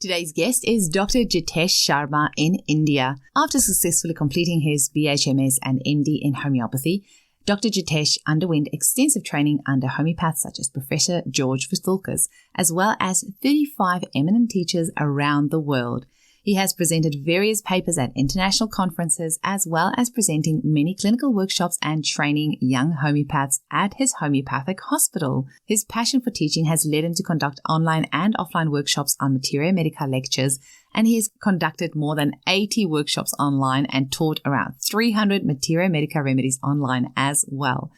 Today's guest is Dr. Jitesh Sharma in India. After successfully completing his BHMS and MD in homeopathy, Dr. Jitesh underwent extensive training under homeopaths such as Professor George Vithoulkas, as well as 35 eminent teachers around the world. He has presented various papers at international conferences, as well as presenting many clinical workshops and training young homeopaths at his homeopathic hospital. His passion for teaching has led him to conduct online and offline workshops on Materia Medica lectures, and he has conducted more than 80 workshops online and taught around 300 Materia Medica remedies online as well.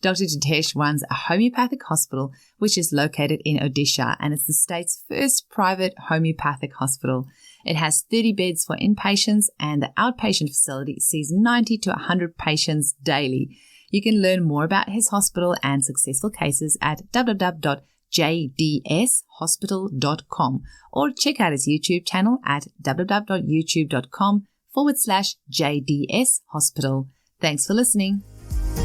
Dr. Jitesh runs a homeopathic hospital, which is located in Odisha, and it's the state's first private homeopathic hospital. It has 30 beds for inpatients, and the outpatient facility sees 90 to 100 patients daily. You can learn more about his hospital and successful cases at www.jdshospital.com or check out his YouTube channel at www.youtube.com/JDS Hospital. Thanks for listening.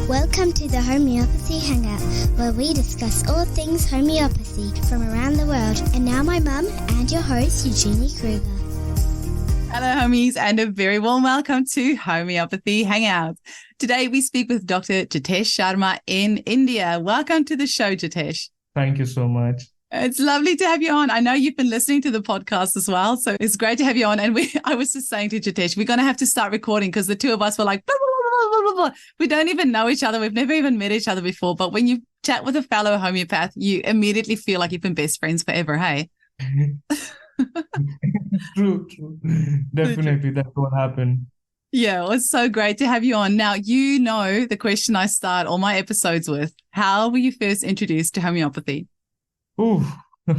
Welcome to the Homeopathy Hangout, where we discuss all things homeopathy from around the world. And now my mum and your host, Eugenie Kruger. Hello, homies, and a very warm welcome to Homeopathy Hangout. Today, we speak with Dr. Jitesh Sharma in India. Welcome to the show, Jitesh. Thank you so much. It's lovely to have you on. I know you've been listening to the podcast as well, so it's great to have you on. And I was just saying to Jitesh, we're going to have to start recording because the two of us were like, blah, blah, blah, blah, blah, blah. We don't even know each other. We've never even met each other before. But when you chat with a fellow homeopath, you immediately feel like you've been best friends forever, hey? True. Definitely, that's what happened. Yeah, it was so great to have you on. Now, you know the question I start all my episodes with. How were you first introduced to homeopathy? Ooh,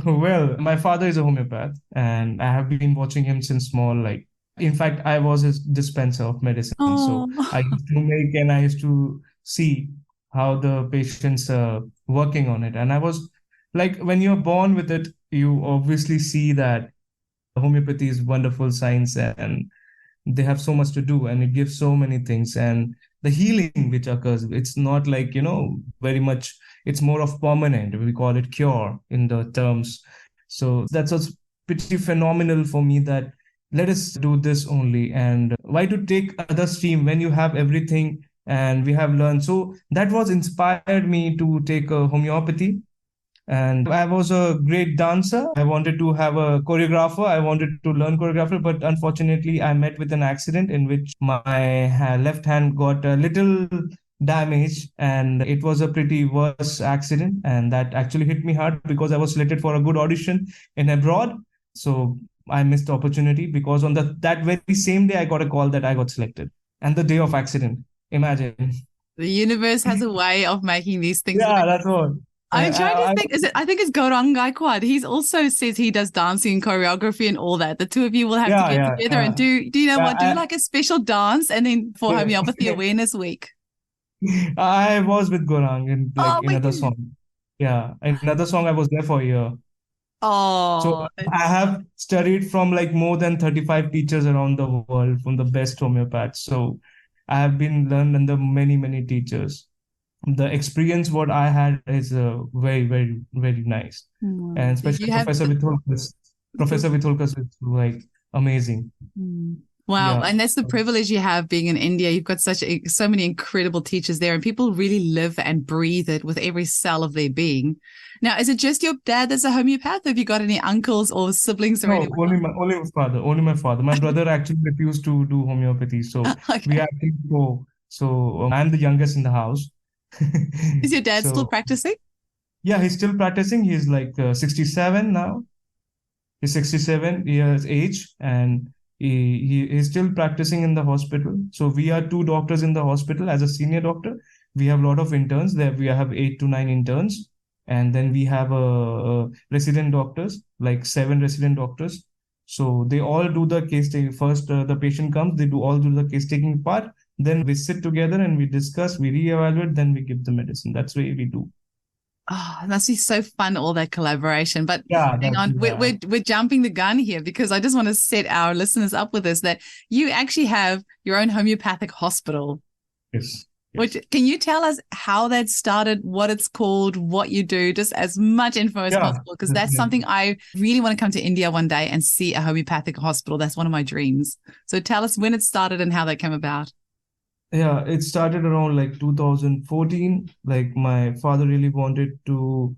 well, my father is a homeopath, and I have been watching him since small. In fact, I was his dispenser of medicine. Oh. So I used to make and I used to see how the patients are working on it. And I was like, when you're born with it, you obviously see that homeopathy is wonderful science and they have so much to do and it gives so many things. And the healing which occurs, it's not like, very much, it's more of permanent. We call it cure in the terms. So that's what's pretty phenomenal for me, that let us do this only. And why to take other stream when you have everything and we have learned. So that was inspired me to take a homeopathy. And I was a great dancer. I wanted to have a choreographer. I wanted to learn choreographer, but unfortunately, I met with an accident in which my left hand got a little damage, and it was a pretty worse accident. And that actually hit me hard because I was selected for a good audition in abroad. So I missed the opportunity because on that very same day, I got a call that I got selected. And the day of accident, imagine. The universe has a way of making these things. Yeah, that's what. I'm trying to think. I think it's Gaurang Gaikwad. He's also says he does dancing and choreography and all that. The two of you will have to get together and do like a special dance and then for Homeopathy Awareness Week. I was with Gaurang in another song. Yeah, in another song I was there for a year. Oh. So I have studied from more than 35 teachers around the world, from the best homeopaths. So I have been learned under many, many teachers. The experience what I had is very, very, very nice. And especially Professor Vithoulkas is amazing. Wow. Yeah. And that's the privilege you have being in India. You've got so many incredible teachers there, and people really live and breathe it with every cell of their being. Now, is it just your dad that's a homeopath? Have you got any uncles or siblings or anyone? Only my father. My brother actually refused to do homeopathy. So we actually go. So I'm the youngest in the house. Is your dad still practicing? Yeah, he's still practicing. He's 67 now. He's 67 years age, and he is still practicing in the hospital. So we are 2 doctors in the hospital as a senior doctor. We have a lot of interns there. We have 8 to 9 interns. And then we have resident doctors, 7 resident doctors. So they all do the case taking. First, the patient comes, they all do the case taking part. Then we sit together and we discuss, we reevaluate, then we give the medicine. That's the way we do. Oh, it must be so fun, all that collaboration. But hang on, we're jumping the gun here because I just want to set our listeners up with this, that you actually have your own homeopathic hospital. Yes. Can you tell us how that started, what it's called, what you do, just as much info as possible? Because that's something I really want to come to India one day and see a homeopathic hospital. That's one of my dreams. So tell us when it started and how that came about. Yeah, it started around like 2014. Like my father really wanted to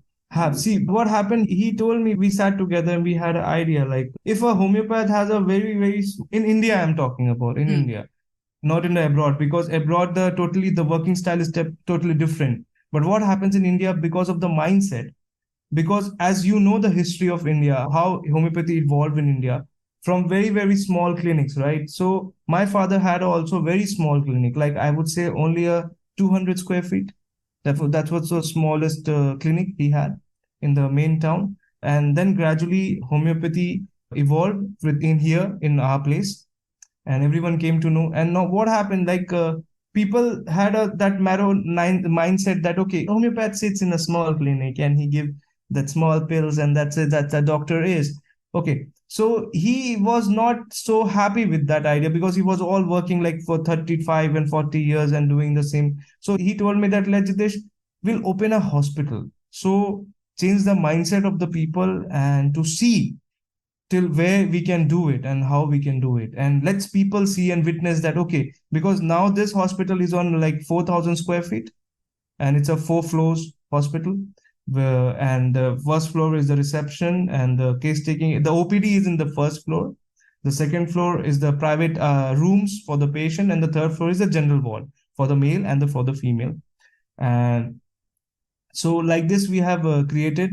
see what happened. He told me, we sat together and we had an idea like if a homeopath has a in India, I'm talking about in India, not in the abroad, because abroad the working style is totally different. But what happens in India because of the mindset? Because as you know the history of India, how homeopathy evolved in India from very, very small clinics, right? So my father had also very small clinic, like I would say only a 200 square feet. That was the smallest clinic he had in the main town. And then gradually homeopathy evolved within here in our place, and everyone came to know. And now what happened? Like people had that mindset that okay, homeopath sits in a small clinic and he give that small pills, and that's it. That the doctor is okay. So he was not so happy with that idea because he was all working like for 35 and 40 years and doing the same. So he told me that let Jitesh, we'll open a hospital. So change the mindset of the people and to see till where we can do it and how we can do it, and let's people see and witness that okay, because now this hospital is on like 4,000 square feet, and it's a 4 floors hospital and the first floor is the reception and the case taking. The OPD is in the first floor, the second floor is the private rooms for the patient, and the third floor is the general ward for the male and for the female. And so like this we have created.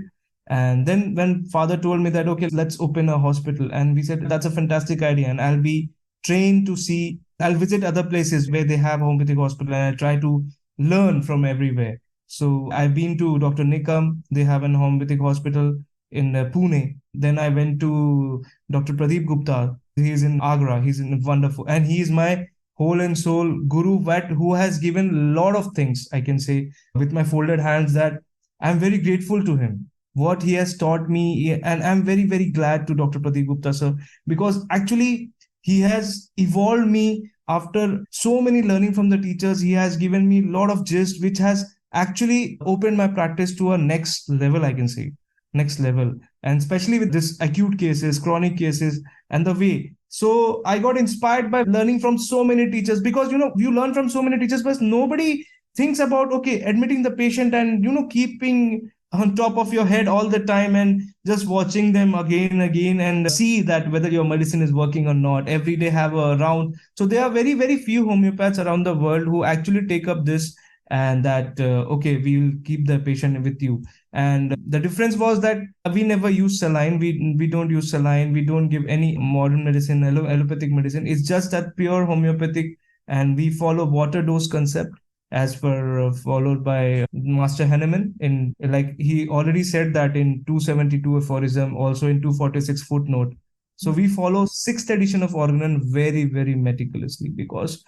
And then when father told me that okay, let's open a hospital, and we said that's a fantastic idea, and I'll be trained to see, I'll visit other places where they have homeopathic hospital, and I try to learn from everywhere. So I've been to Dr. Nikam, they have an homeopathic hospital in Pune. Then I went to Dr. Pradeep Gupta, he's in Agra, he's in wonderful, and he is my whole and soul guru, who has given a lot of things, I can say with my folded hands, that I'm very grateful to him, what he has taught me. And I'm very, very glad to Dr. Pradeep Gupta, sir, because actually he has evolved me after so many learning from the teachers. He has given me a lot of gist, which has actually opened my practice to a next level, I can say, next level. And especially with this acute cases, chronic cases, and the way. So I got inspired by learning from so many teachers, because, you learn from so many teachers, but nobody thinks about, okay, admitting the patient and, keeping on top of your head all the time and just watching them again and again and see that whether your medicine is working or not. Every day have a round. So there are very, very few homeopaths around the world who actually take up this, and that, okay, we will keep the patient with you. And the difference was that we never use saline. We don't use saline. We don't give any modern medicine, allopathic medicine. It's just that pure homeopathic, and we follow water dose concept as per followed by Master Hahnemann. In like he already said that in 272 aphorism, also in 246 footnote. So we follow 6th edition of Organon very, very meticulously, because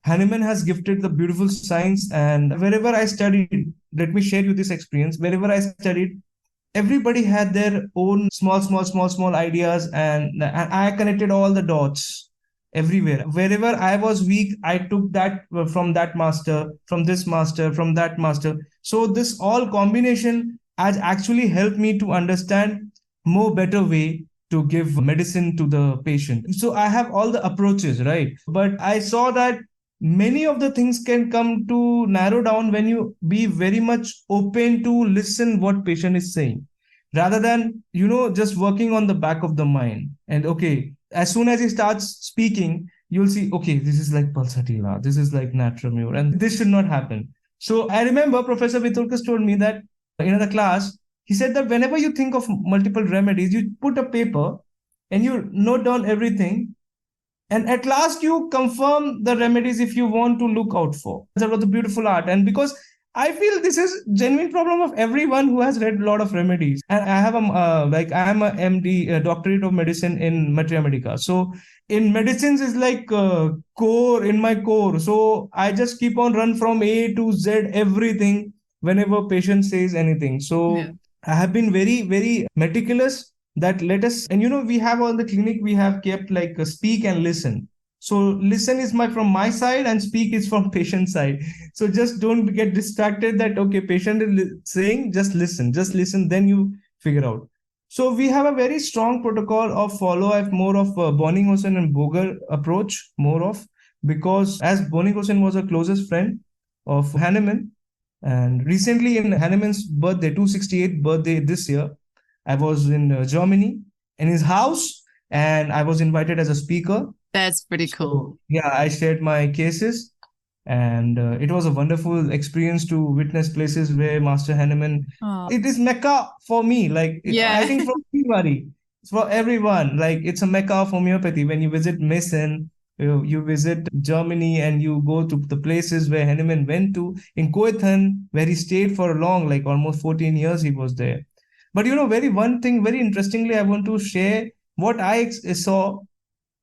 Hahnemann has gifted the beautiful science. And wherever I studied, let me share you this experience. Wherever I studied, everybody had their own small ideas, and I connected all the dots everywhere. Wherever I was weak, I took that from that master, from this master, from that master. So this all combination has actually helped me to understand more better way to give medicine to the patient. So I have all the approaches, right? But I saw that many of the things can come to narrow down when you be very much open to listen what patient is saying, rather than just working on the back of the mind. And okay, as soon as he starts speaking, you'll see, okay, this is like pulsatilla, this is like natramur, and this should not happen. So I remember Professor Vitulkas told me that in the class, he said that whenever you think of multiple remedies, you put a paper and you note down everything, and at last you confirm the remedies if you want to look out for. That was a beautiful art. And because I feel this is genuine problem of everyone who has read a lot of remedies. And I have I am a MD, doctorate of medicine in Materia Medica. So in medicines is like core in my core. So I just keep on run from A to Z everything whenever patient says anything. So yeah. I have been very, very meticulous that let us, and we have on the clinic, we have kept like speak and listen. So listen is from my side and speak is from patient side. So just don't get distracted that, okay, patient is saying, just listen, then you figure out. So we have a very strong protocol of follow. I have more of Bonninghausen and Boger approach, more of, because as Bonninghausen was a closest friend of Hahnemann, and recently in Hahnemann's birthday, 268th birthday this year, I was in Germany in his house, and I was invited as a speaker. That's pretty cool. So, yeah, I shared my cases, and it was a wonderful experience to witness places where Master Hahnemann. Oh. It is Mecca for me. Like, Yeah. I think for everybody, it's for everyone. Like, it's a Mecca of homeopathy. When you visit Meissen, you visit Germany, and you go to the places where Hahnemann went to. In Coethen, where he stayed for long, like almost 14 years, he was there. But one thing very interestingly, I want to share what I saw.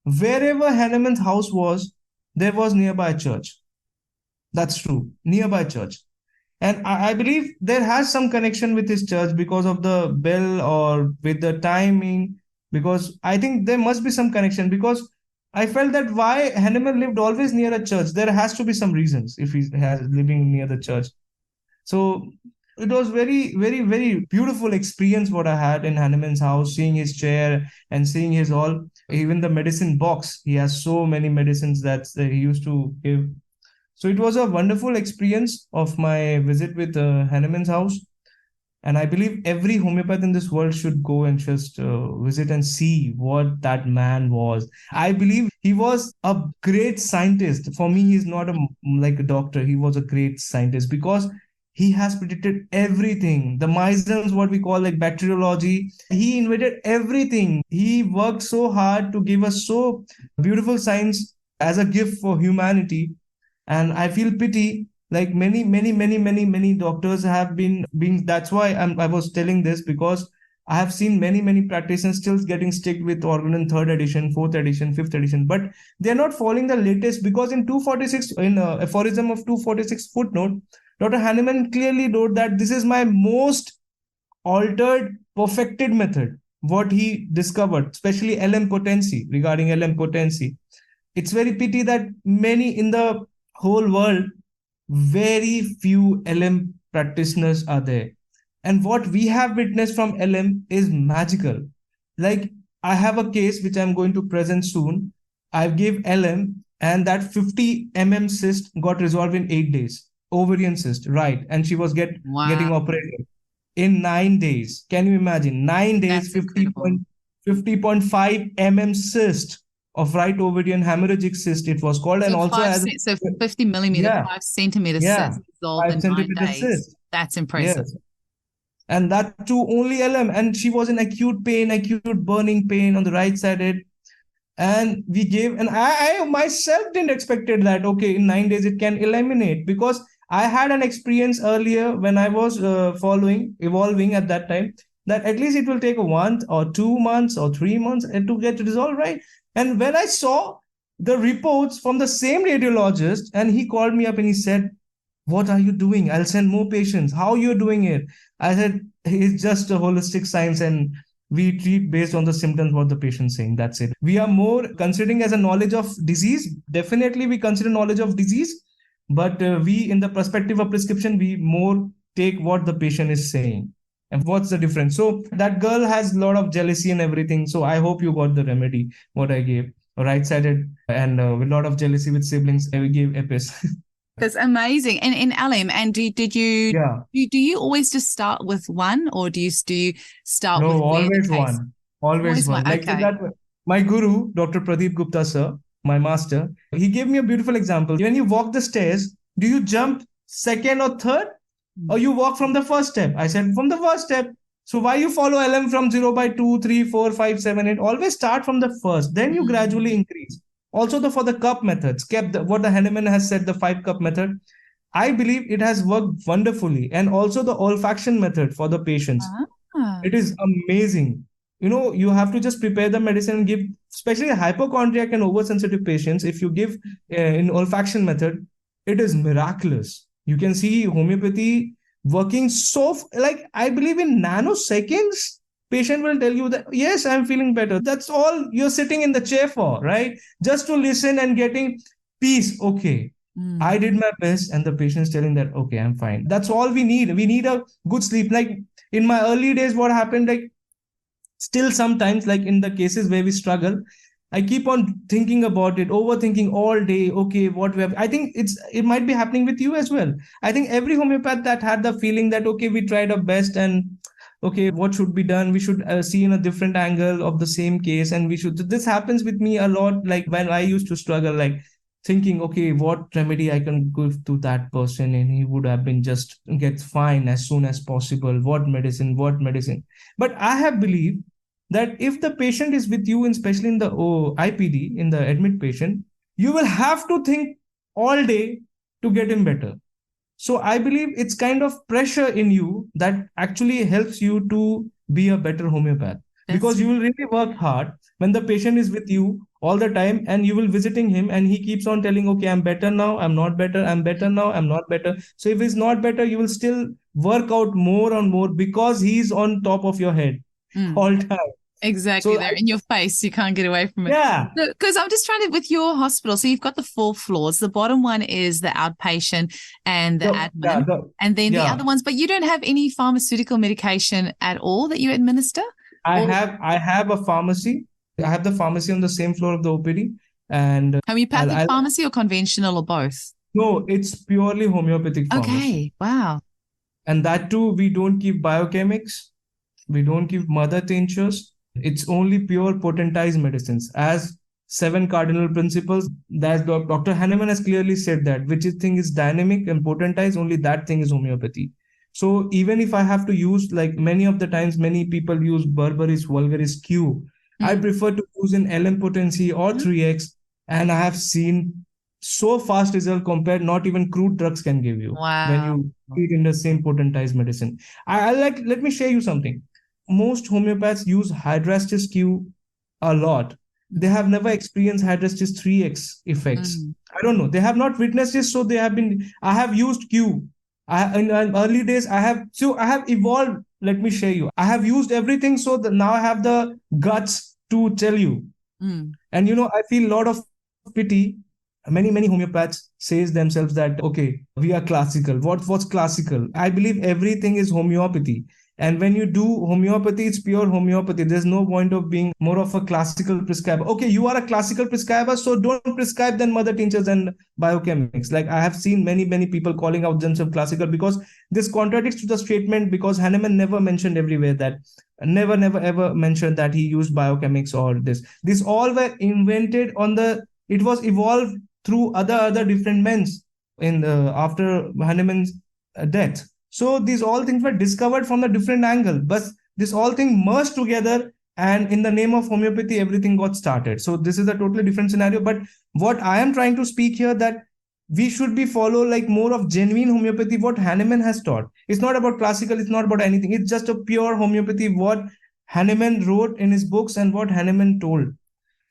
Wherever Hahnemann's house was, there was nearby a church. That's true, nearby church. And I believe there has some connection with his church because of the bell or with the timing, because I think there must be some connection, because I felt that why Hahnemann lived always near a church. There has to be some reasons if he has living near the church. So it was very, very, very beautiful experience what I had in Hahnemann's house, seeing his chair and seeing his all, even the medicine box. He has so many medicines that he used to give. So it was a wonderful experience of my visit with Hahnemann's house. And I believe every homeopath in this world should go and just visit and see what that man was. I believe he was a great scientist. For me, he's not like a doctor. He was a great scientist because he has predicted everything. The Meisels, what we call like bacteriology, he invented everything. He worked so hard to give us so beautiful science as a gift for humanity. And I feel pity, like many doctors have been being. That's why I was telling this, because I have seen many practitioners still getting stick with organ third edition, fourth edition, fifth edition, but they're not following the latest, because in 246, in aphorism of 246 footnote, Dr. Hahnemann clearly wrote that this is my most altered, perfected method. What he discovered, especially LM potency, regarding LM potency. It's very pity that many in the whole world, very few LM practitioners are there. And what we have witnessed from LM is magical. Like, I have a case which I'm going to present soon. I gave LM, and that 50 cyst got resolved in 8 days. Ovarian cyst, right? And she was getting operated in 9 days. Can you imagine? 9 days, 50.5 cyst of right ovarian hemorrhagic cyst, it was called. So and also as so 50 millimeter, 5 centimeter cyst resolved in 9 days. Cyst. That's impressive. Yes. And that too only LM, and she was in acute pain, acute burning pain on the right side. And we gave, and I myself didn't expected that, okay, in 9 days it can eliminate, because I had an experience earlier when I was evolving at that time, that at least it will take 1 or 2 months or 3 months to get resolved, right? And when I saw the reports from the same radiologist, and he called me up and he said, "What are you doing? I'll send more patients. How are you doing it?" I said, "It's just a holistic science, and we treat based on the symptoms what the patient's saying. That's it. We are more considering as a knowledge of disease. Definitely we consider knowledge of disease, but we, in the perspective of prescription, we more take what the patient is saying. And what's the difference?" So that girl has a lot of jealousy and everything. So I hope you got the remedy, what I gave. Right-sided and with a lot of jealousy with siblings, I gave Epis. That's amazing. And in LM, and do you always just start with one, or do you start with always one. Always one. Like okay. that, my guru, Dr. Pradeep Gupta sir, my master, he gave me a beautiful example. When you walk the stairs, do you jump second or third, or you walk from the first step? I said from the first step. So why you follow LM from 0 by 2, 3, 4, 5, 7, 8? Always start from the first. Then you gradually increase. Also, for the cup methods, what the Hahnemann has said, the 5-cup method, I believe it has worked wonderfully. And also the olfaction method for the patients. It is amazing. You have to just prepare the medicine and give, especially hypochondriac and oversensitive patients, if you give in olfaction method, it is miraculous. You can see homeopathy working so, like, I believe in nanoseconds, patient will tell you that, yes, I'm feeling better. That's all you're sitting in the chair for, right? Just to listen and getting peace. Okay, I did my best, and the patient's telling that, okay, I'm fine. That's all we need. We need a good sleep. Like in my early days, what happened, like still sometimes, like in the cases where we struggle, I keep on thinking about it, overthinking all day. Okay, what we have. I think it might be happening with you as well. I think every homeopath that had the feeling that, okay, we tried our best, and okay, what should be done? We should see in a different angle of the same case, and we should. This happens with me a lot. Like when I used to struggle, like thinking, okay, what remedy I can give to that person, and he would have been just get fine as soon as possible. What medicine? What medicine? But I have believed that if the patient is with you, and especially in the IPD, in the admit patient, you will have to think all day to get him better. So I believe it's kind of pressure in you that actually helps you to be a better homeopath. Because you will really work hard when the patient is with you all the time, and you will visiting him, and he keeps on telling, okay, I'm better now, I'm not better, I'm better now, I'm not better. So if he's not better, you will still work out more and more because he's on top of your head all time. Exactly. So they're in your face. You can't get away from it. Yeah. Because I'm just trying to, with your hospital, so you've got the 4 floors. The bottom one is the outpatient and the admin. And then the other ones, but you don't have any pharmaceutical medication at all that you administer? I have a pharmacy. I have the pharmacy on the same floor of the OPD. And homeopathic pharmacy or conventional or both? No, it's purely homeopathic pharmacy. Okay. Wow. And that too, we don't give biochemics. We don't give mother tinctures. It's only pure potentized medicines. As 7 cardinal principles, that Dr. Hahnemann has clearly said that which thing is dynamic and potentized, only that thing is homeopathy. So even if I have to use, like many of the times, many people use Berberis vulgaris Q. I prefer to use an LM Potency or 3X, and I have seen so fast result compared not even crude drugs can give you when you eat in the same potentized medicine. Let me share you something. Most homeopaths use Hydrastis Q a lot. They have never experienced Hydrastis 3X effects. I don't know. They have not witnessed this, so I have used Q. In early days, I have evolved. Let me share you. I have used everything, so that now I have the guts to tell you. And I feel a lot of pity. Many homeopaths says themselves that, okay, we are classical. What's classical? I believe everything is homeopathy. And when you do homeopathy, it's pure homeopathy. There's no point of being more of a classical prescriber. Okay, you are a classical prescriber, so don't prescribe then mother tinctures and biochemics. Like I have seen many people calling out themselves classical, because this contradicts to the statement, because Hahnemann never mentioned everywhere that, never ever mentioned that he used biochemics or this. This all were invented it was evolved through other different men's after Hahnemann's death. So these all things were discovered from a different angle, but this all thing merged together, and in the name of homeopathy, everything got started. So this is a totally different scenario. But what I am trying to speak here, that we should be follow like more of genuine homeopathy, what Hahnemann has taught. It's not about classical, it's not about anything. It's just a pure homeopathy, what Hahnemann wrote in his books and what Hahnemann told.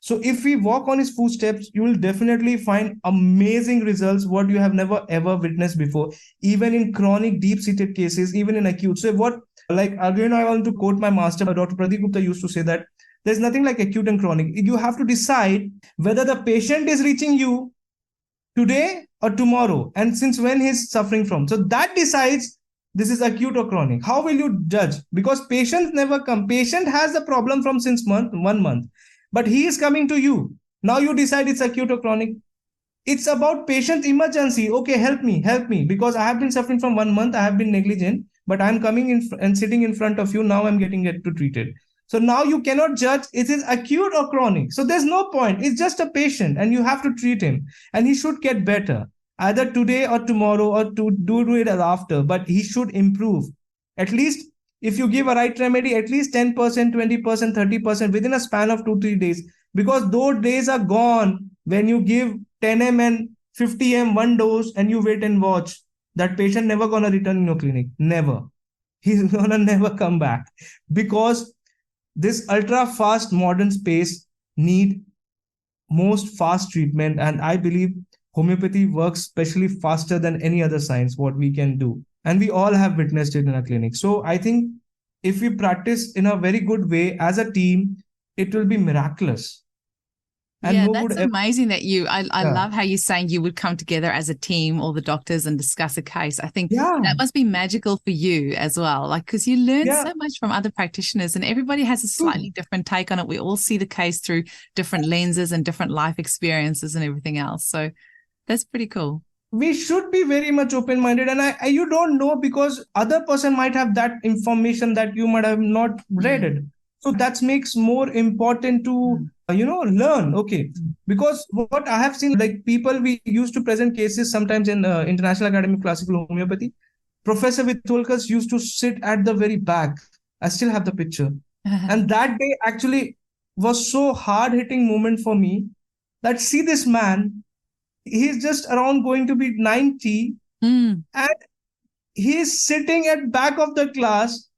So if we walk on his footsteps, you will definitely find amazing results, what you have never ever witnessed before, even in chronic deep-seated cases, even in acute. So again, I want to quote my master, Dr. Pradeep Gupta used to say that there's nothing like acute and chronic. You have to decide whether the patient is reaching you today or tomorrow, and since when he's suffering from. So that decides this is acute or chronic. How will you judge? Because patients never come. Patient has the problem from since 1 month. But he is coming to you. Now you decide it's acute or chronic. It's about patient emergency. Okay, help me. Because I have been suffering from 1 month. I have been negligent, but I'm coming in and sitting in front of you. Now I'm getting it to treated. So now you cannot judge it is acute or chronic. So there's no point. It's just a patient and you have to treat him. And he should get better either today or tomorrow, or to do it after. But he should improve. At least if you give a right remedy, at least 10%, 20%, 30% within a span of 2-3 days, because those days are gone when you give 10 and 50 one dose and you wait and watch. That patient never gonna return in your clinic. Never. He's gonna never come back, because this ultra fast modern space need most fast treatment. And I believe homeopathy works especially faster than any other science, what we can do. And we all have witnessed it in our clinic. So I think if we practice in a very good way as a team, it will be miraculous. And Yeah, no that's would ever, amazing that I yeah, love how you're saying you would come together as a team, all the doctors, and discuss a case. I think yeah, that must be magical for you as well. Like, because you learn yeah, so much from other practitioners and everybody has a true. slightly different take on it. We all see the case through different lenses and different life experiences and everything else. So that's pretty cool. We should be very much open-minded, and you don't know, because other person might have that information that you might have not read Mm, it. So that makes more important to mm, learn. Okay, mm. because what I have seen, like people, we used to present cases sometimes in International Academy of Classical Homeopathy. Professor Vitolkas used to sit at the very back. I still have the picture, and that day actually was so hard-hitting moment for me, that see this man, he's just around going to be 90, Mm. and he's sitting at back of the class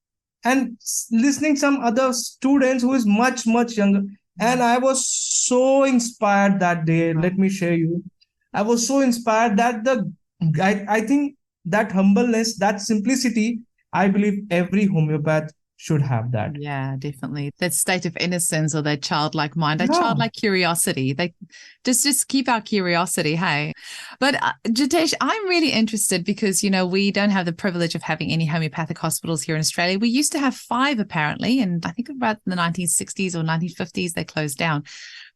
and listening some other students who is much younger. And I was so inspired that day, let me share you. I was so inspired that I think that humbleness, that simplicity, I believe every homeopath should have that. Yeah, definitely. That state of innocence or that childlike mind, that Yeah. childlike curiosity. They just keep our curiosity, hey. But Jitesh, I'm really interested because we don't have the privilege of having any homeopathic hospitals here in Australia. We used to have 5 apparently, and I think about the 1960s or 1950s they closed down.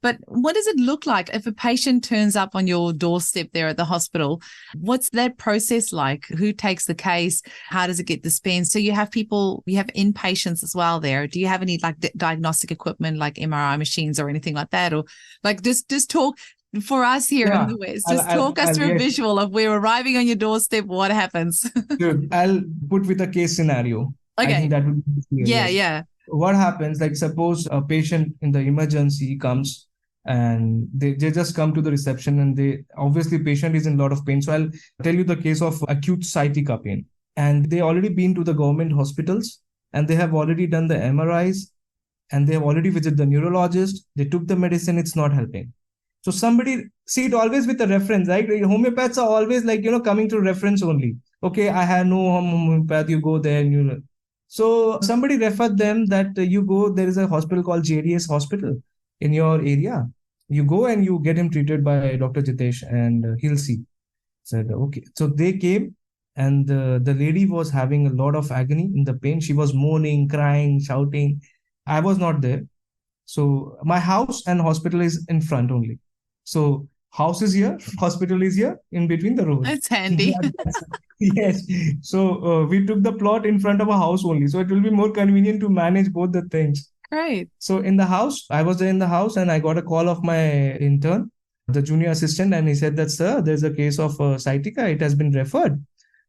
But what does it look like if a patient turns up on your doorstep there at the hospital? What's that process like? Who takes the case? How does it get dispensed? So you have inpatients as well there. Do you have any like diagnostic equipment like MRI machines or anything like that? Or like just talk for us here in Yeah. the West, just talk us through a Yes. visual of we're arriving on your doorstep. What happens? Sure. I'll put with a case scenario. I think Okay. that would be clear. Yeah, Yes. yeah. What happens, like suppose a patient in the emergency comes, and they just come to the reception, and they obviously patient is in a lot of pain. So I'll tell you the case of acute sciatica pain. And they already been to the government hospitals, and they have already done the MRIs, and they have already visited the neurologist. They took the medicine, it's not helping. So somebody, see it always with a reference, right? Homeopaths are always like, coming to reference only. Okay, I have no homeopath, you go there and So somebody referred them that you go, there is a hospital called JDS hospital in your area. You go and you get him treated by Dr. Jitesh, and he'll see. Said, okay. So they came, and the lady was having a lot of agony in the pain. She was moaning, crying, shouting. I was not there. So my house and hospital is in front only. So house is here, hospital is here, in between the road. It's handy. Yes. So we took the plot in front of a house only. So it will be more convenient to manage both the things. Great. So in the house, I was there in the house, and I got a call of my intern, the junior assistant, and he said that, sir, there's a case of sciatica. It has been referred,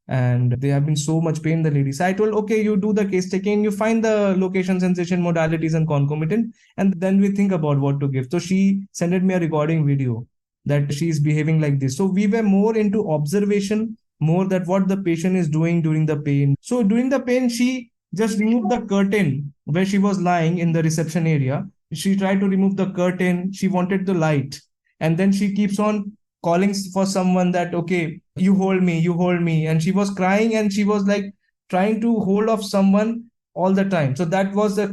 and they have been so much pain, the ladies. I told, okay, you do the case taking, you find the location, sensation, modalities, and concomitant, and then we think about what to give. So she sent me a recording video that she is behaving like this. So we were more into observation, more that what the patient is doing during the pain. So during the pain, she just removed the curtain where she was lying in the reception area. She tried to remove the curtain. She wanted the light. And then she keeps on calling for someone that, okay, you hold me, you hold me. And she was crying, and she was like trying to hold off someone all the time. So that was the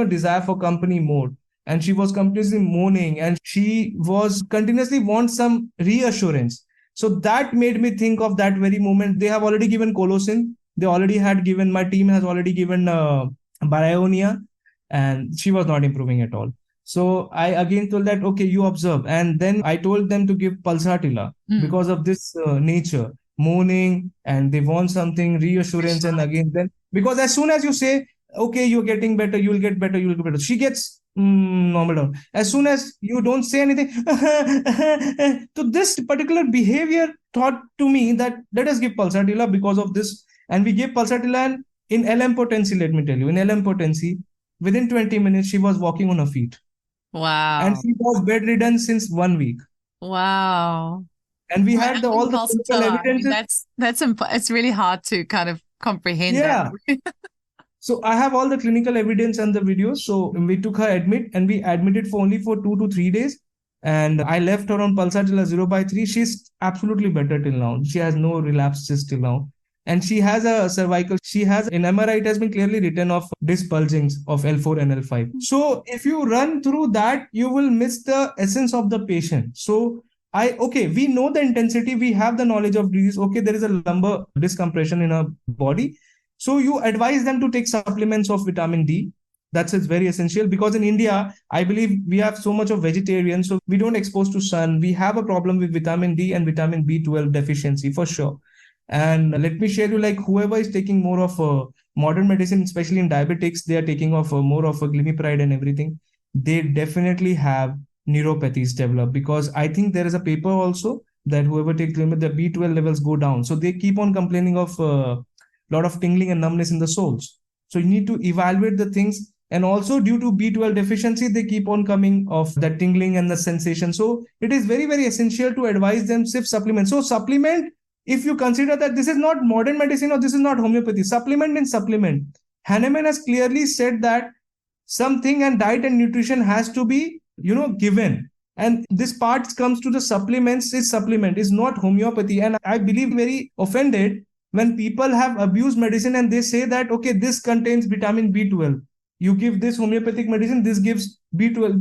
desire for company mode. And she was continuously moaning, and she was continuously want some reassurance. So that made me think of that very moment. They have already given Colosin. They already had given, my team has already given Barionia, and she was not improving at all. So I again told that, okay, you observe. And then I told them to give Pulsatilla because of this nature, moaning, and they want something, reassurance. And again, then, because as soon as you say, okay, you're getting better, you'll get better, you'll get better, she gets normal down. As soon as you don't say anything, so this particular behavior taught to me that let us give Pulsatilla because of this. And we gave Pulsatilla, and in LM Potency, let me tell you, in LM Potency, within 20 minutes, she was walking on her feet. Wow. And she was bedridden since 1 week. Wow. And we had all the clinical evidence. It's really hard to kind of comprehend Yeah. that. So I have all the clinical evidence and the videos. So we took her admit, and we admitted for only for 2 to 3 days. And I left her on Pulsatilla 0/3. She's absolutely better till now. She has no relapses till now. and she has a cervical, she has in MRI, it has been clearly written of disc bulgings of L4 and L5. So if you run through that, you will miss the essence of the patient. So okay, we know the intensity, we have the knowledge of disease. Okay, there is a lumbar discompression in our body. So you advise them to take supplements of vitamin D. That's very essential, because in India, I believe we have so much of vegetarians, so we don't expose to sun. We have a problem with vitamin D and vitamin B12 deficiency for sure. And let me share you, like whoever is taking more of modern medicine, especially in diabetics, they are taking of more of a glimepiride and everything. They definitely have neuropathies develop, because I think there is a paper also that whoever takes glimepiride, the B12 levels go down. So they keep on complaining of lot of tingling and numbness in the soles. So you need to evaluate the things. And also due to B12 deficiency, they keep on coming of that tingling and the sensation. So it is very, very essential to advise them SIF supplement. So supplement, if you consider that this is not modern medicine or this is not homeopathy, supplement in supplement. Hahnemann has clearly said that something, and diet and nutrition has to be, given. And this part comes to the supplements, is supplement, is not homeopathy. And I believe very offended when people have abused medicine and they say that, okay, this contains vitamin B12. You give this homeopathic medicine, this gives B12.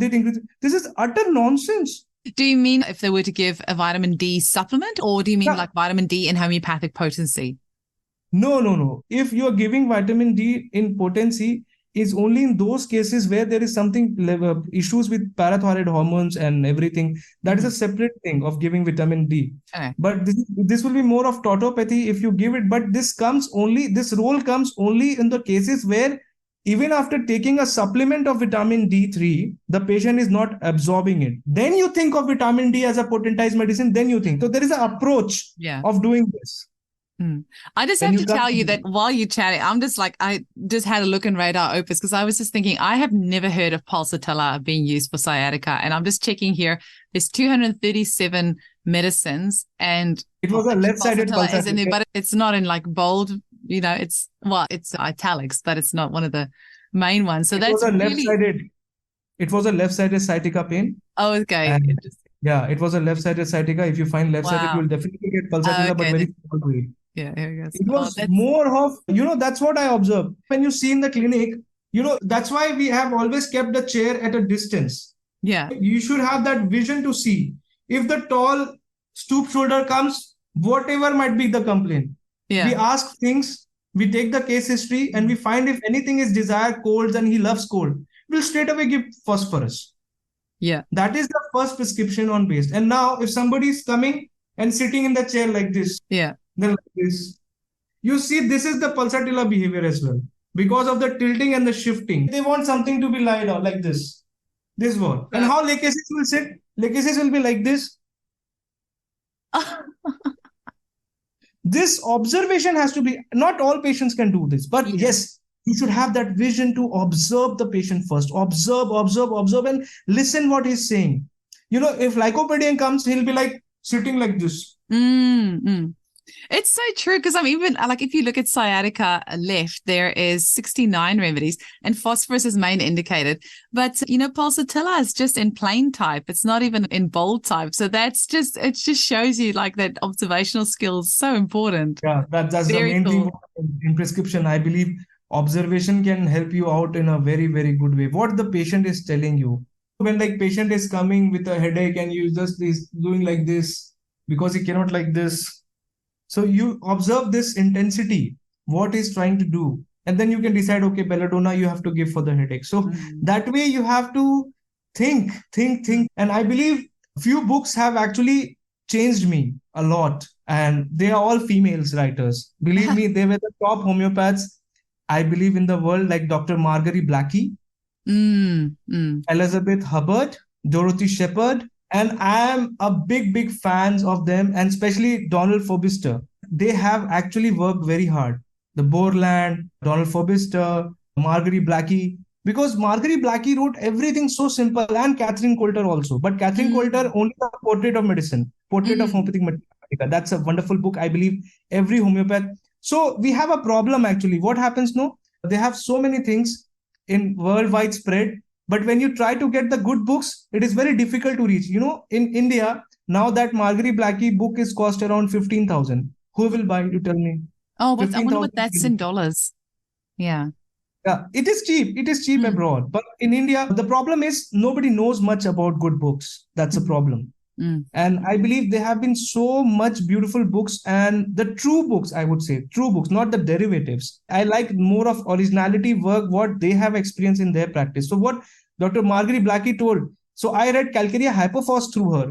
This is utter nonsense. Do you mean if they were to give a vitamin D supplement, or do you mean like vitamin D in homeopathic potency? No. If you're giving vitamin D in potency, is only in those cases where there is something issues with parathyroid hormones and everything. That is a separate thing of giving vitamin D. Okay. But this will be more of tautopathy if you give it. But this role comes only in the cases where even after taking a supplement of vitamin D3, the patient is not absorbing it. Then you think of vitamin D as a potentized medicine. Then you think. So there is an approach of doing this. I just have to tell you that while you're chatting, I just had a look in Radar Opus, because I was just thinking, I have never heard of pulsatilla being used for sciatica. And I'm just checking here. There's 237 medicines, and it was a left-sided pulsatilla. But it's not in like bold. It's italics, but it's not one of the main ones. So that's really... It was a left-sided sciatica pain. Oh, okay. It was a left-sided sciatica. If you find left-sided, you will definitely get pulsatilla, but very small way. Yeah, here we go. It was more of, that's what I observed. When you see in the clinic, that's why we have always kept the chair at a distance. Yeah. You should have that vision to see. If the tall stoop shoulder comes, whatever might be the complaint. Yeah. We ask things, we take the case history, and we find if anything is desired colds and he loves cold, we'll straight away give phosphorus. Yeah. That is the first prescription on base. And now if somebody is coming and sitting in the chair like this, then like this, you see this is the pulsatilla behavior as well. Because of the tilting and the shifting, they want something to be lied out like this. This one. And how lachesis will sit? Lachesis will be like this. This observation has to be, not all patients can do this, but yes, you should have that vision to observe the patient first. Observe, and listen what he's saying. If lycopodium comes, he'll be like sitting like this. It's so true, because I'm even like, if you look at sciatica left, there is 69 remedies, and phosphorus is main indicated. But pulsatilla is just in plain type. It's not even in bold type. So it just shows you like that observational skill is so important. Yeah, that's the main thing in prescription. I believe observation can help you out in a very, very good way. What the patient is telling you. When like patient is coming with a headache and you just doing like this because he cannot like this. So you observe this intensity, what he's trying to do. And then you can decide, okay, belladonna you have to give for the headache. So that way you have to think. And I believe few books have actually changed me a lot. And they are all females writers. Believe me, they were the top homeopaths, I believe, in the world, like Dr. Marguerite Blackie, Elizabeth Hubbard, Dorothy Shepard. And I am a big fan of them, and especially Donald Forbister. They have actually worked very hard. The Borland, Donald Forbister, Marguerite Blackie. Because Marguerite Blackie wrote everything so simple, and Catherine Coulter also. But Catherine Coulter only the Portrait of Medicine, Portrait of Homeopathic Materia Medica. That's a wonderful book, I believe, every homeopath. So we have a problem actually. What happens now? They have so many things in worldwide spread. But when you try to get the good books, it is very difficult to reach. In India, now that Marguerite Blackie book is cost around 15,000. Who will buy? You tell me. Oh, I wonder 15,000. what that's in dollars. Yeah. Yeah, it is cheap. It is cheap abroad. But in India, the problem is nobody knows much about good books. That's a problem. And I believe there have been so much beautiful books, and the true books, I would say, true books, not the derivatives. I like more of originality work, what they have experienced in their practice. So what Dr. Marguerite Blackie told. So I read Calcarea hypophos through her.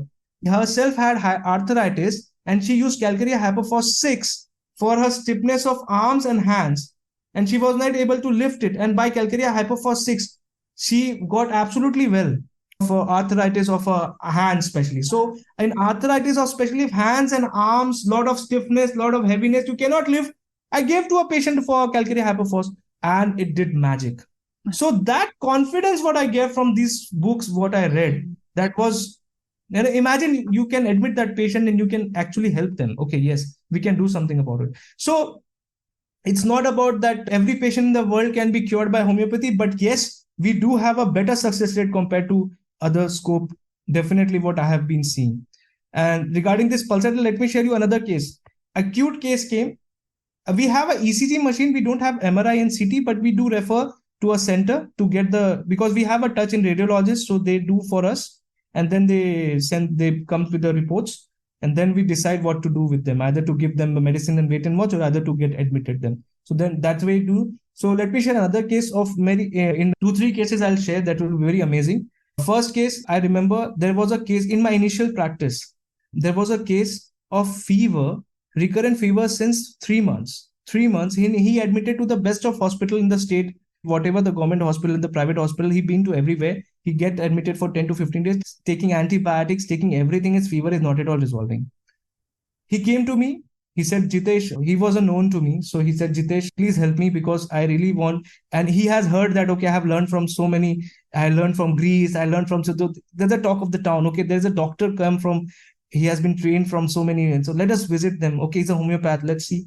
Herself had arthritis, and she used Calcarea hypophos 6 for her stiffness of arms and hands. And she was not able to lift it. And by Calcarea hypophos 6, she got absolutely well for arthritis of her hands, especially. So in arthritis, or especially hands and arms, lot of stiffness, lot of heaviness, you cannot lift. I gave to a patient for Calcarea hypophos, and it did magic. So that confidence, what I get from these books, what I read, that was, imagine you can admit that patient and you can actually help them. Okay, yes, we can do something about it. So it's not about that every patient in the world can be cured by homeopathy, but yes, we do have a better success rate compared to other scope, definitely what I have been seeing. And regarding this pulsatile, let me share you another case. Acute case came. We have a ECG machine. We don't have MRI and CT, but we do refer to a center to get because we have a touch in radiologists, so they do for us. And then they come with the reports. And then we decide what to do with them, either to give them the medicine and wait and watch, or either to get admitted them. So then that way we do. So let me share another case of in 2-3 cases I'll share that will be very amazing. First case, I remember there was a case in my initial practice. There was a case of fever, recurrent fever since 3 months. 3 months, he admitted to the best of hospital in the state, whatever the government hospital and the private hospital, he been to everywhere. He get admitted for 10 to 15 days, taking antibiotics, taking everything. His fever is not at all resolving. He came to me. He said, Jitesh, he was a known to me. So he said, Jitesh, please help me because I really want. And he has heard that, okay, I have learned from so many. I learned from Greece. I learned from, so there's a talk of the town. Okay, there's a doctor come from, he has been trained from so many. And so let us visit them. Okay, he's a homeopath. Let's see.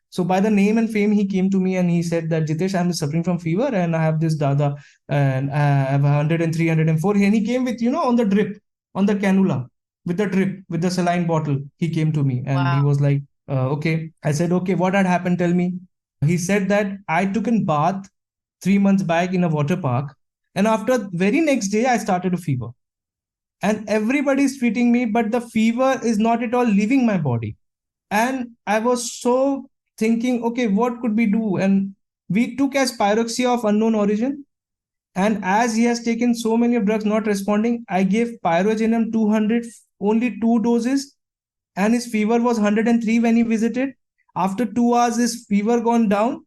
So by the name and fame, he came to me and he said that, Jitesh, I'm suffering from fever and I have this dada and I have 100 and 300 and 4. And he came with, on the drip, on the cannula, with the drip, with the saline bottle. He came to me and he was like, okay. I said, okay, what had happened? Tell me. He said that I took a bath 3 months back in a water park. And after very next day, I started a fever. And everybody's treating me, but the fever is not at all leaving my body. And I was so thinking, okay, what could we do? And we took as pyrexia of unknown origin. And as he has taken so many of drugs not responding, I gave Pyrogenium 200, only 2 doses. And his fever was 103 when he visited. After 2 hours, his fever gone down.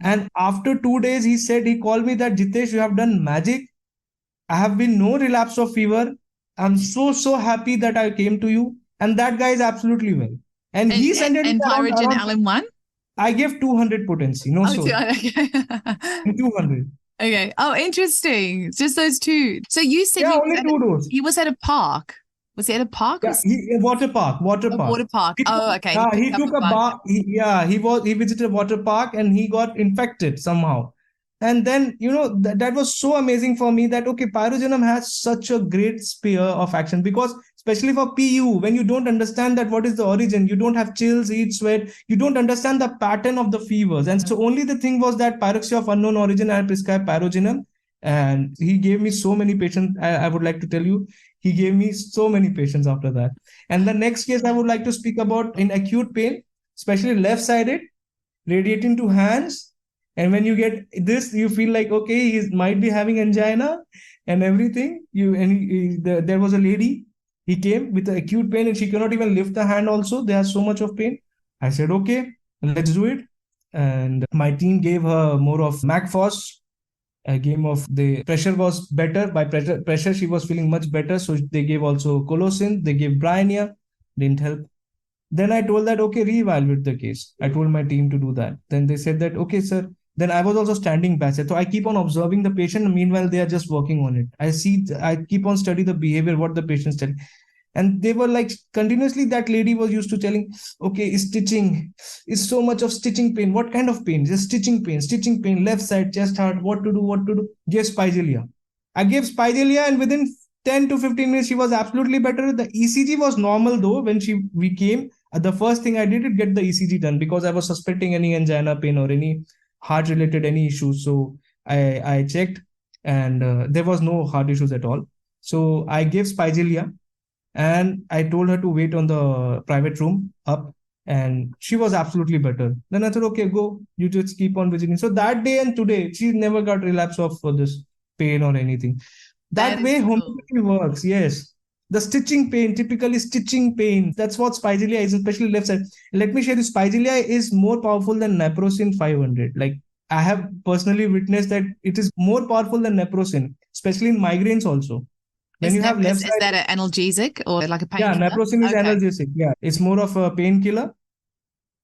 And after 2 days, he called me that, Jitesh, you have done magic. I have been no relapse of fever. I'm so happy that I came to you. And that guy is absolutely well. And he sent it. And Pyrogen LM1? I gave 200 potency. No, so. Okay. 200. Okay. Oh, interesting. Just those 2. So you said only 2 doses. He was at a park. Was he at a park? Yeah, water park. Water park. Okay. He took a bath. He visited a water park and he got infected somehow. And then, that was so amazing for me that, okay, Pyrogenium has such a great sphere of action, because especially for PU, when you don't understand that what is the origin, you don't have chills, heat, sweat, you don't understand the pattern of the fevers. And so only the thing was that pyrexia of unknown origin, I prescribed Pyrogenium, and he gave me so many patients. I would like to tell you, he gave me so many patients after that. And the next case I would like to speak about in acute pain, especially left-sided, radiating to hands. And when you get this, you feel like, okay, he might be having angina and everything. There was a lady, he came with acute pain and she cannot even lift the hand also. They have so much of pain. I said, okay, let's do it. And my team gave her more of Macphos. A game of the pressure was better. By pressure, she was feeling much better. So they gave also Colosin, they gave Bryonia, didn't help. Then I told that, okay, reevaluate the case. I told my team to do that. Then they said that, okay, sir. Then I was also standing back. So I keep on observing the patient. Meanwhile, they are just working on it. I keep on studying the behavior, what the patient's telling. And they were like, continuously, that lady was used to telling, okay, stitching is so much of stitching pain. What kind of pain? Just stitching pain, left side, chest, heart, what to do. Give Spigelia. I gave Spigelia and within 10 to 15 minutes, she was absolutely better. The ECG was normal though when we came. The first thing I did is get the ECG done because I was suspecting any angina pain or any heart related any issues. So I checked, and there was no heart issues at all. So I gave Spigelia, and I told her to wait on the private room up, and she was absolutely better. Then I said, okay, go, you just keep on visiting. So that day and today, she never got relapse of this pain or anything. That That is way cool. homeopathy works. Yes. The stitching pain, typically stitching pain. That's what Spigelia is, especially left side. Let me share this. Spigelia is more powerful than Naproxen 500. Like, I have personally witnessed that it is more powerful than Naproxen, especially in migraines also. When Is, you have left is side, that an analgesic or like a yeah, painkiller? Naproxen is Okay. analgesic. Yeah, it's more of a painkiller,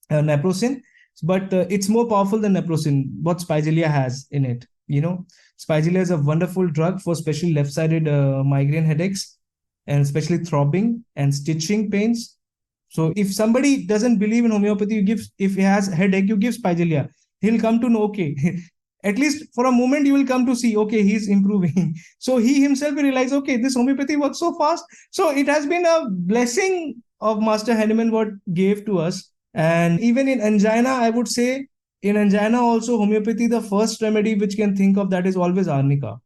Naproxen, but it's more powerful than Naproxen, what Spigelia has in it. Spigelia is a wonderful drug for especially left-sided migraine headaches, and especially throbbing and stitching pains. So if somebody doesn't believe in homeopathy, if he has headache, you give Spigelia. He'll come to know, okay, at least for a moment, you will come to see, okay, he's improving. So he himself will realize, okay, this homeopathy works so fast. So it has been a blessing of Master Hahnemann what gave to us. And even in angina, I would say in angina also homeopathy, the first remedy which can think of that is always arnica.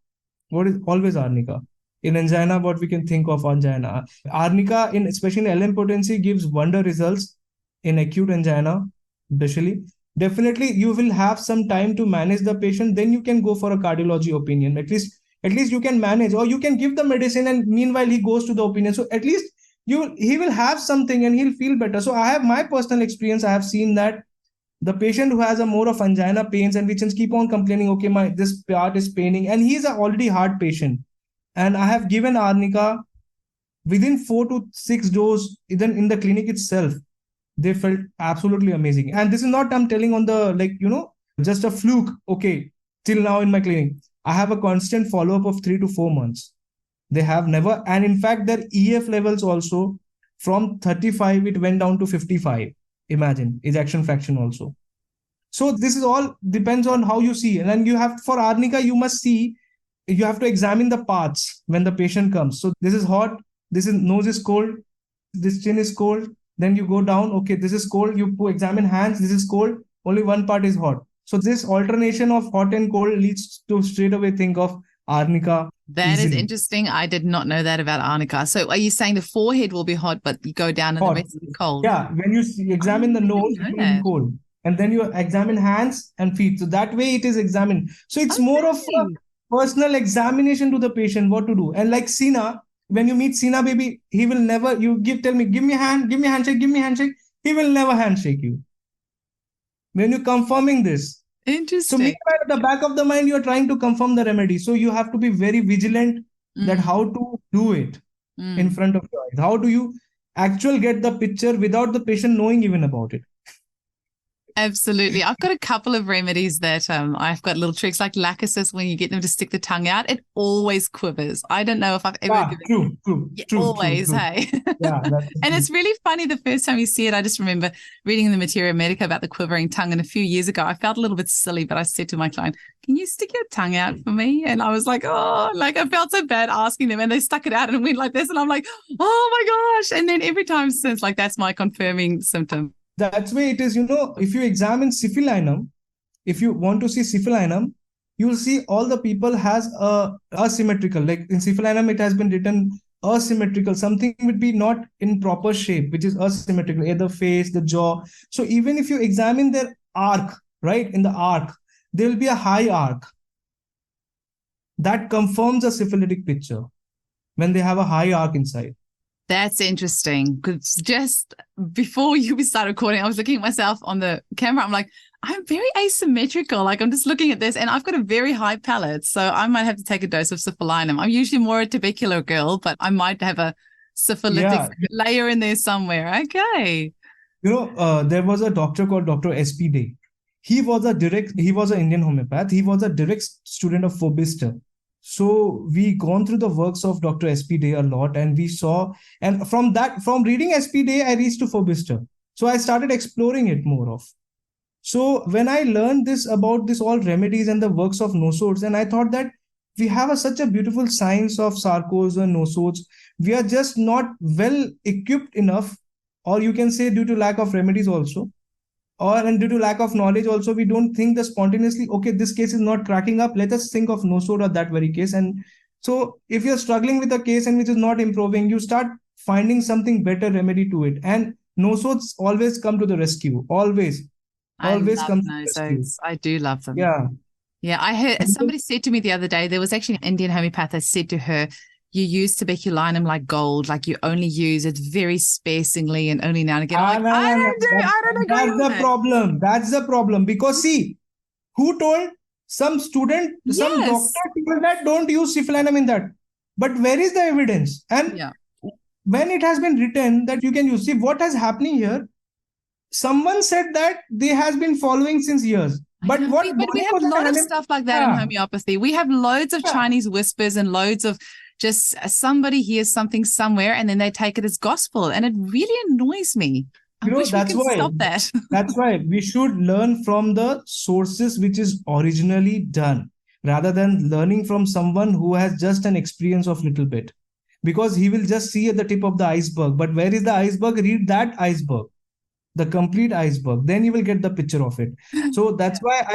What is always arnica? In angina, what we can think of angina. Arnica, in especially in LM potency, gives wonder results in acute angina, especially. Definitely, you will have some time to manage the patient. Then you can go for a cardiology opinion. At least you can manage, or you can give the medicine, and meanwhile he goes to the opinion. So at least he will have something and he'll feel better. So I have my personal experience. I have seen that the patient who has a more of angina pains and which just keep on complaining, okay, my this part is paining, and he's a already heart patient, and I have given arnica within 4 to 6 doses, even in the clinic itself. They felt absolutely amazing. And this is not I'm telling on the just a fluke. Okay, till now in my clinic, I have a constant follow up of 3 to 4 months. They have never, and in fact, their EF levels also from 35 it went down to 55. Imagine ejection fraction also. So this is all depends on how you see. And then you have for arnica, you must see, you have to examine the parts when the patient comes. So this is hot, this is nose is cold, this chin is cold. Then you go down, okay, this is cold. You examine hands, this is cold. Only one part is hot. So this alternation of hot and cold leads to straight away think of arnica That is easily. interesting. I did not know that about arnica. So are you saying the forehead will be hot, but you go down and the Hot. rest is cold? Yeah, when you Oh, examine the I nose, didn't it know will be that. cold. And then you examine hands and feet. So that way it is examined. So it's more of a Okay. personal examination to the patient, what to do. And like Sina, when you meet Sina baby, he will never, tell me, give me a hand, give me a handshake, give me a handshake. He will never handshake you. When you're confirming this. So Interesting. meanwhile, at the back of the mind, you're trying to confirm the remedy. So you have to be very vigilant that how Mm, to do it in mm. front of your eyes. How do you actually get the picture without the patient knowing even about it? Absolutely. I've got a couple of remedies that I've got little tricks like lachesis when you get them to stick the tongue out. It always quivers. I don't know if I've ever Yeah, given you. true, true, Yeah, true, true, always, true. hey. Yeah, that's And true. it's really funny the first time you see it. I just remember reading in the Materia Medica about the quivering tongue. And a few years ago, I felt a little bit silly, but I said to my client, can you stick your tongue out for me? And I was like, oh, like I felt so bad asking them. And they stuck it out and went like this. And I'm like, oh my gosh. And then every time since, like, that's my confirming symptom. That's way it is, if you examine syphilinum, if you want to see syphilinum, you will see all the people has a asymmetrical, like in syphilinum, it has been written asymmetrical, something would be not in proper shape, which is asymmetrical, either face, the jaw. So even if you examine their arc, right, in the arc, there will be a high arc. That confirms a syphilitic picture when they have a high arc inside. That's interesting because just before you started recording, I was looking at myself on the camera. I'm like, I'm very asymmetrical. Like I'm just looking at this and I've got a very high palate. So I might have to take a dose of syphilinum. I'm usually more a tubercular girl, but I might have a syphilitic Yeah. layer in there somewhere. Okay. There was a doctor called Dr. S.P. Day. He was an Indian homeopath. He was a direct student of Fobister. So we gone through the works of Dr. S.P. Day a lot, and we saw, and from reading S.P. Day, I reached to Fobister. So I started exploring it more of. So when I learned this about this all remedies and the works of nosodes, and I thought that we have such a beautiful science of Sarcos and nosodes. We are just not well equipped enough or you can say due to lack of remedies also, and due to lack of knowledge also, we don't think that spontaneously, okay, this case is not cracking up, let us think of nosode or that very case. And so if you're struggling with a case and which is not improving, you start finding something better remedy to it. And nosodes always come to the rescue. Always. I Always love come to the rescue. nosodes. I do love them. Yeah. Yeah, I heard somebody said to me the other day, there was actually an Indian homeopath that said to her, you use tuberculinum like gold, like you only use it very sparingly and only now and again. I'm like, I don't agree That's with the it. problem. That's the problem. Because see, who told? Some student, some Yes. doctor told that don't use syphilinum in that. But where is the evidence? And Yeah. when it has been written that you can use, see what is happening here. Someone said that they has been following since years. But we have a lot of stuff like that in homeopathy. We have loads of Chinese whispers and loads of just somebody hears something somewhere and then they take it as gospel. And it really annoys me. I wish we could stop that. That's why we should learn from the sources which is originally done, rather than learning from someone who has just an experience of little bit. Because he will just see at the tip of the iceberg. But where is the iceberg? Read that iceberg, the complete iceberg, then you will get the picture of it. So that's why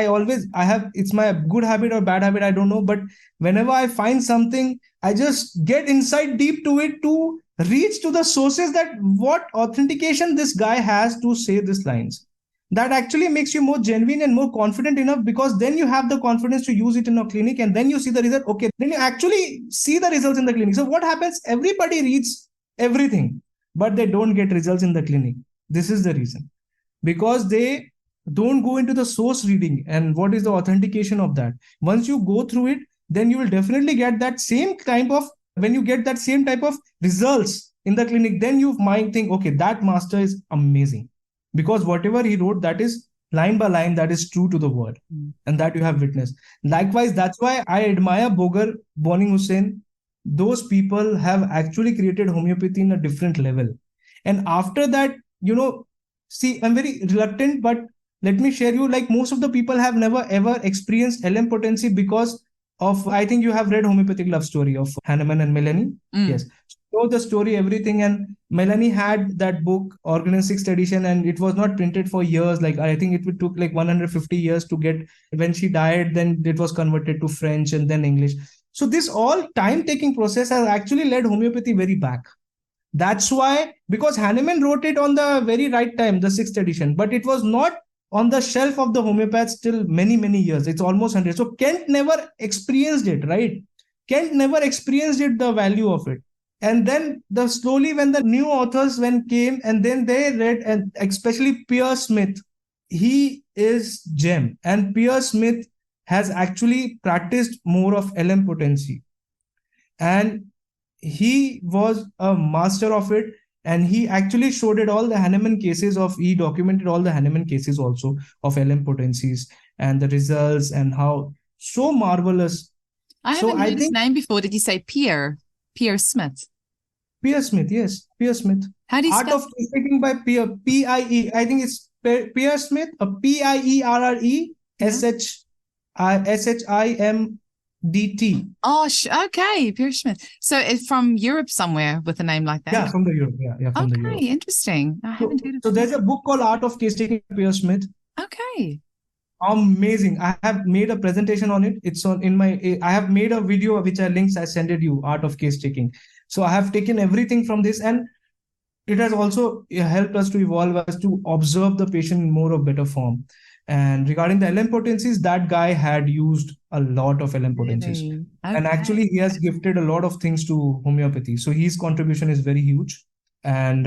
it's my good habit or bad habit, I don't know, but whenever I find something, I just get inside deep to it to reach to the sources, that what authentication this guy has to say these lines. That actually makes you more genuine and more confident enough, because then you have the confidence to use it in a clinic, and then you see the result. Okay, then you actually see the results in the clinic. So what happens? Everybody reads everything, but they don't get results in the clinic. This is the reason, because they don't go into the source reading and what is the authentication of that. Once you go through it, then you will definitely get that same type of, when you get that same type of results in the clinic, then you might think, okay, that master is amazing, because whatever he wrote, that is line by line, that is true to the word, and that you have witnessed. Likewise, that's why I admire Bogar, Boning Hussain. Those people have actually created homeopathy in a different level. And after that, see, I'm very reluctant, but let me share you, like most of the people have never ever experienced LM potency because of, I think you have read Homeopathic Love Story of Hahnemann and Melanie. Yes. So the story, everything. And Melanie had that book, Organon 6th edition, and it was not printed for years. Like I think it took like 150 years to get, when she died, then it was converted to French and then English. So this all time-taking process has actually led homeopathy very back. That's why, because Hahnemann wrote it on the very right time, the 6th edition, but it was not on the shelf of the homeopaths till many, many years. It's almost 100. So Kent never experienced it, right? Kent never experienced it, the value of it. And then slowly when the new authors came, and then they read, and especially Pierre Smith, he is gem. And Pierre Smith has actually practiced more of LM potency. And he was a master of it, and he actually showed it all the Hahnemann cases he documented all the Hahnemann cases also of LM potencies and the results, and how so marvelous. I haven't heard his name before. Did you say Pierre Smith? Pierre Smith, yes, Pierre Smith. How do you Art of Case-Taking by Pierre, P-I-E. I think it's Pierre Smith, a P-I-E-R-R-E S-H-I-M DT. Oh, okay, Pierre Smith. So it's from Europe somewhere with a name like that. Yeah, from the Europe. Yeah, from the Europe. Okay, interesting. I haven't heard of So there's a book called Art of Case Taking by Pierre Smith. Okay. Amazing. I have made a presentation on it. It's I have made a video which I sent it you, Art of Case Taking. So I have taken everything from this, and it has also helped us to evolve, us to observe the patient in more of better form. And regarding the LM potencies, that guy had used a lot of LM potencies. Really? Okay. And actually he has gifted a lot of things to homeopathy. So his contribution is very huge. And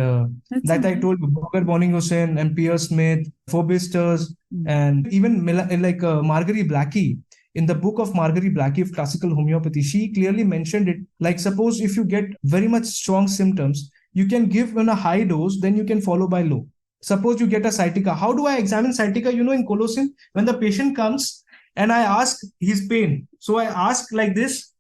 like I told you, Bogar, Boning Hussain, and Pierre Smith, Phobisters, and even Marguerite Blackie. In the book of Marguerite Blackie of Classical Homeopathy, she clearly mentioned it. Like suppose if you get very much strong symptoms, you can give on a high dose, then you can follow by low. Suppose you get a sciatica. How do I examine sciatica? In Colossian, when the patient comes and I ask his pain. So I ask like this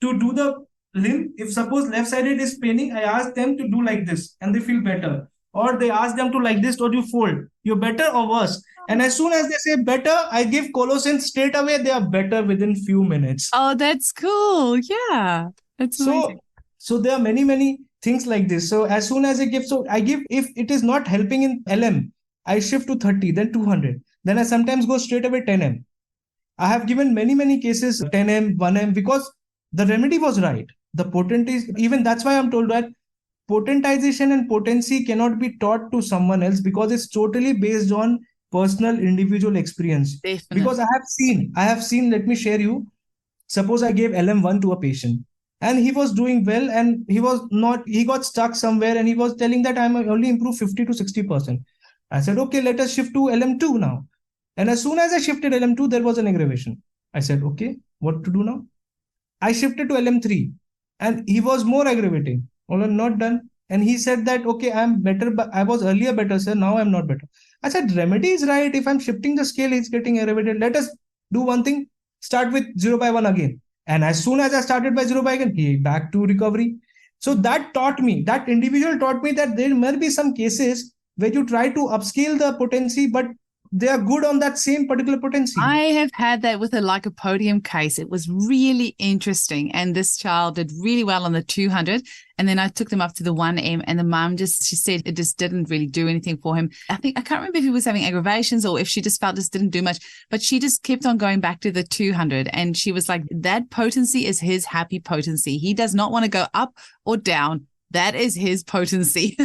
to do the limb. If suppose left-sided is paining, I ask them to do like this and they feel better. Or they ask them to like this, or you fold. You're better or worse? And as soon as they say better, I give Colossian straight away. They are better within few minutes. Oh, that's cool. Yeah. That's amazing. So there are many, many things like this. So as soon as I give, if it is not helping in LM, I shift to 30, then 200. Then I sometimes go straight away 10M. I have given many cases 10M, 1M, because the remedy was right. The potency, even that's why I'm told that potentization and potency cannot be taught to someone else, because it's totally based on personal individual experience. Definitely. Because I have seen, let me share you. Suppose I gave LM1 to a patient and he was doing well, and he got stuck somewhere, and he was telling that I'm only improved 50 to 60%. I said, okay, let us shift to LM2 now. And as soon as I shifted LM2, there was an aggravation. I said, okay, what to do now? I shifted to LM3 and he was more aggravating. Well, I'm not done. And he said that, okay, I'm better, but I was earlier better, sir. Now I'm not better. I said, remedy is right. If I'm shifting the scale, he's getting aggravated. Let us do one thing. Start with 0 by 1 again. And as soon as I started by 0 by again, he back to recovery. So that individual taught me that there might be some cases where you try to upscale the potency, but they are good on that same particular potency. I have had that with a lycopodium case. It was really interesting. And this child did really well on the 200. And then I took them up to the 1M, and the mum she said it just didn't really do anything for him. I can't remember if he was having aggravations or if she just felt this didn't do much, but she just kept on going back to the 200. And she was like, that potency is his happy potency. He does not want to go up or down. That is his potency.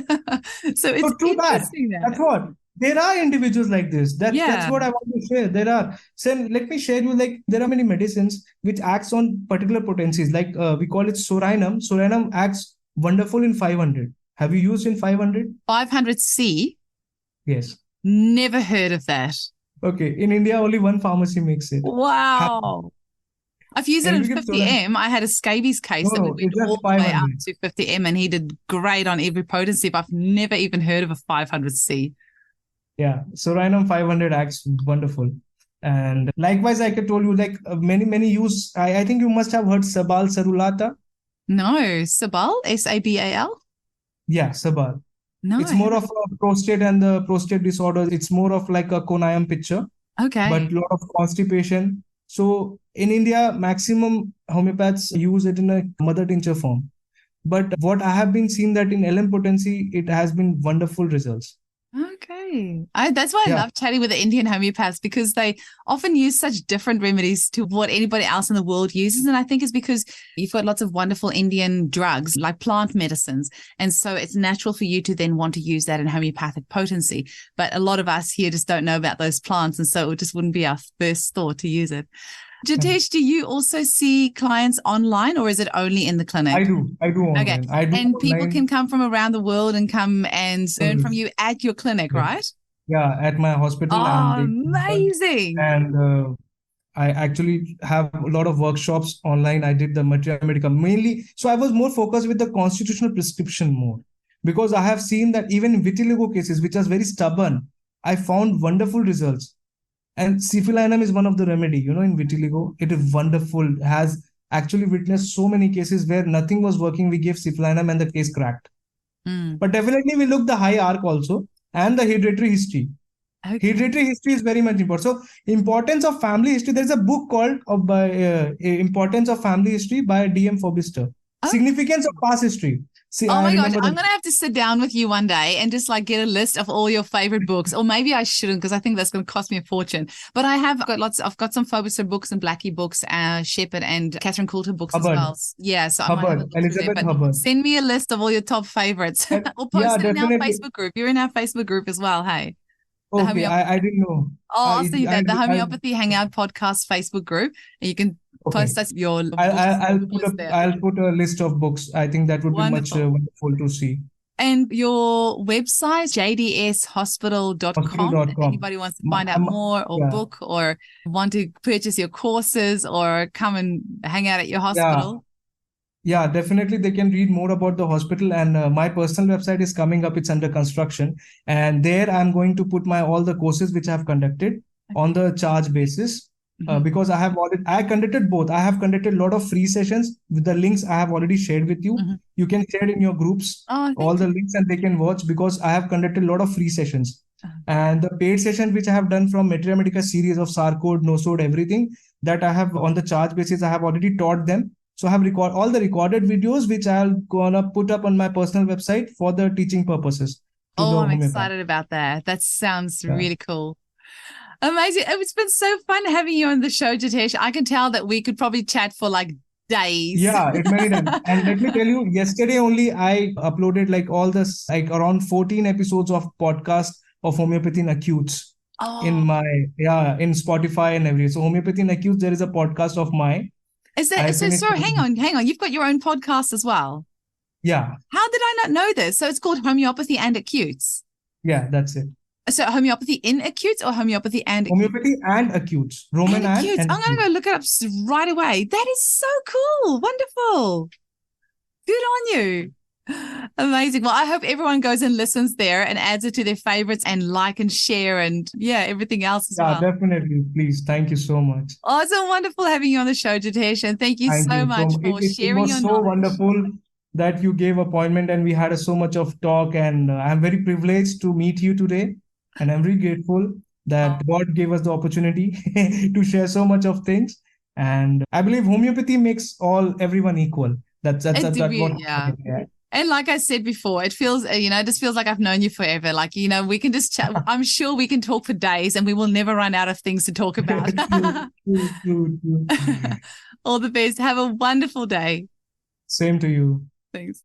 So it's too bad. interesting. That's what. There are individuals like this. That's what I want to share. There are. So let me share you, like, there are many medicines which acts on particular potencies. Like we call it soranum. Soranum acts wonderful in 500. Have you used in 500? 500C? Yes. Never heard of that. Okay. In India, only one pharmacy makes it. Wow. I've used it in 50M. I had a scabies case that we went all the way up to 50M, and he did great on every potency, but I've never even heard of a 500C. Yeah, Soranum 500 acts wonderful. And likewise, I could told you, like, many use, I think you must have heard Sabal Cerulata. No, Sabal, Sabal? Yeah, Sabal. No. It's more of a prostate and the prostate disorders. It's more of like a Konayam picture. Okay. But a lot of constipation. So in India, maximum homeopaths use it in a mother tincture form. But what I have been seeing that in LM potency, it has been wonderful results. Okay. That's why I love chatting with the Indian homeopaths, because they often use such different remedies to what anybody else in the world uses. And I think it's because you've got lots of wonderful Indian drugs, like plant medicines. And so it's natural for you to then want to use that in homeopathic potency. But a lot of us here just don't know about those plants. And so it just wouldn't be our first thought to use it. Jitesh, do you also see clients online, or is it only in the clinic? I do online. Okay. And people can come from around the world and come and learn from you at your clinic, right? Yeah, at my hospital. Oh, amazing. And I actually have a lot of workshops online. I did the Materia Medica mainly. So I was more focused with the constitutional prescription more, because I have seen that even in vitiligo cases, which was very stubborn, I found wonderful results. And cifalinum is one of the remedy, in vitiligo. It is wonderful. Has actually witnessed so many cases where nothing was working. We gave cifalinum and the case cracked. But definitely we look the high arc also and the hereditary history. Okay. Hereditary history is very much important. So importance of family history. There's a book called Importance of Family History by D.M. Forbister. Oh. Significance of past history. See, oh my gosh, I'm going to have to sit down with you one day and just like get a list of all your favorite books. Or maybe I shouldn't, because I think that's going to cost me a fortune. But I've got some Forbister books and Blackie books, Shepherd and Catherine Coulter books Hubbard. As well. Yeah, so I might have a look Elizabeth there, Hubbard. Send me a list of all your top favorites. Or post it in our Facebook group. You're in our Facebook group as well, hey? Okay, I didn't know. Oh, I'll see that. The Homeopathy Hangout Podcast Facebook group. And you can post us your I'll put a list of books. I think that would be much wonderful to see. And your website, jdshospital.com. If anybody wants to find out more or book or want to purchase your courses or come and hang out at your hospital. Yeah, definitely. They can read more about the hospital, and my personal website is coming up. It's under construction, and there I'm going to put all the courses which I've conducted on the charge basis. Because I conducted both. I have conducted a lot of free sessions with the links I have already shared with you. You can share in your groups all the links and they can watch, because I have conducted a lot of free sessions. And the paid sessions which I have done from Materia Medica series of SAR code, no code, everything that I have on the charge basis, I have already taught them. So I have all the recorded videos, which I'll gonna put up on my personal website for the teaching purposes to the Oh, I'm homeopath. excited about that. That sounds Yeah. really cool. Amazing. It's been so fun having you on the show, Jitesh. I can tell that we could probably chat for like days. Yeah, it many times. And let me tell you, yesterday only I uploaded like all this, like around 14 episodes of podcast of Homeopathy and Acutes in Oh, my, in Spotify and everything. So Homeopathy and Acutes, there is a podcast of mine. is I that so? finished. Sorry, hang on. You've got your own podcast as well. Yeah, How did I not know this? So it's called Homeopathy and Acutes. yeah, that's it. So homeopathy in acutes or homeopathy and acutes? Homeopathy and Acutes. Roman And acutes. and I'm going to go look it up right away. That is so cool. Wonderful. Good on you. Amazing. Well, I hope everyone goes and listens there and adds it to their favorites and like and share and everything else as well. Yeah, definitely. Please. Thank you so much. Awesome. Wonderful having you on the show, Jitesh. And thank you Thank so you. much for It sharing was your so knowledge. wonderful that you gave appointment and we had so much of talk, and I'm very privileged to meet you today, and I'm very grateful that God gave us the opportunity to share so much of things. And I believe homeopathy makes everyone equal. That's what. Yeah. And like I said before, it feels, it just feels like I've known you forever. Like, we can just chat. I'm sure we can talk for days and we will never run out of things to talk about. True. All the best. Have a wonderful day. Same to you. Thanks.